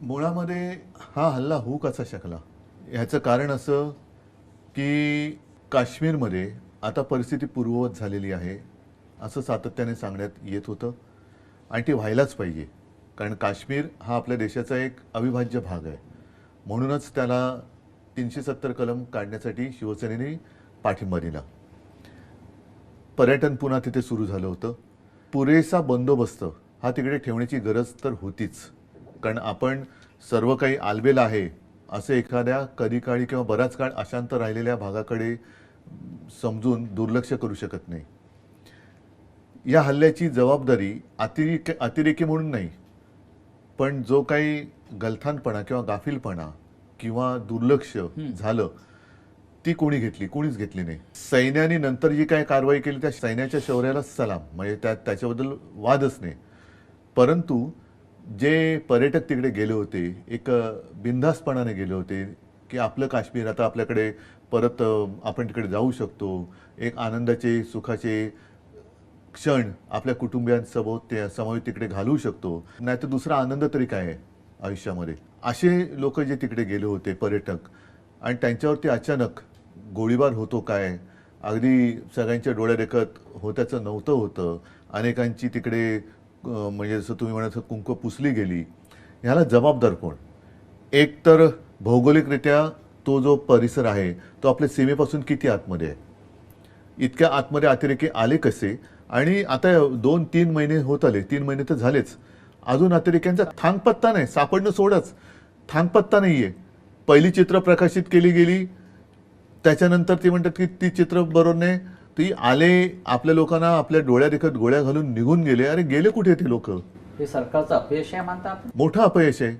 मुळामध्ये हा हल्ला होऊ कसा शकला ह्याचं कारण असं की काश्मीरमध्ये आता परिस्थिती पूर्ववत झालेली आहे असं सातत्याने सांगण्यात येत होतं आणि ती व्हायलाच पाहिजे. कारण काश्मीर हा आपल्या देशाचा एक अविभाज्य भाग आहे. म्हणूनच त्याला 370 कलम काढण्यासाठी शिवसेनेने पाठिंबा दिला. पर्यटन पुन्हा तिथे सुरू झालं होतं. पुरेसा बंदोबस्त हा तिकडे ठेवण्याची गरज तर होतीच. कारण आपण सर्व काही आलबेल आहे असे एखाद्या कधी काळी किंवा बराच काळ अशांत राहिलेल्या भागाकडे समजून दुर्लक्ष करू शकत नाही. या हल्ल्याची जबाबदारी अतिरेकी म्हणून नाही, पण जो काही गलथानपणा किंवा गाफीलपणा किंवा दुर्लक्ष झालं ती कोणी घेतली? कोणीच घेतली नाही. सैन्याने नंतर जी काय कारवाई केली त्या सैन्याच्या शौर्याला सलाम, म्हणजे त्याच्याबद्दल वादच नाही. परंतु जे पर्यटक तिकडे गेले होते एक बिनधास्तपणाने गेले होते की आपलं काश्मीर आता आपल्याकडे परत आपण तिकडे जाऊ शकतो, एक आनंदाचे सुखाचे क्षण आपल्या कुटुंबियांसोबत ते समवेत तिकडे घालवू शकतो, नाही तर दुसरा आनंद तरी काय आहे आयुष्यामध्ये. असे लोक जे तिकडे गेले होते पर्यटक आणि त्यांच्यावरती अचानक गोळीबार होतो काय, अगदी सगळ्यांच्या डोळ्यादेखत होत्याचं नव्हतं होतं. अनेकांची तिकडे म्हणजे जसं तुम्ही म्हणाल कुंकू पुसली गेली. ह्याला जबाबदार कोण? एक तर भौगोलिकरित्या तो जो परिसर आहे तो आपल्या सीमेपासून किती आतमध्ये आहे, इतक्या आतमध्ये अतिरेकी आले कसे? आणि आता 2-3 महिने होत आले, 3 महिने तर झालेच, अजून अतिरेक्यांचा थांगपत्ता नाही. सापडणं सोडच, थांगपत्ता नाहीये. पहिली चित्र प्रकाशित केली गेली, त्याच्यानंतर ती म्हणतात की ती चित्र बरोबर नाही, ती आले आपल्या लोकांना आपल्या डोळ्यादेखत गोळ्या घालून निघून गेले. अरे गेले कुठे ते लोक? हे सरकारचं अपयश आहे मानता आपण? मोठं अपयश आहे.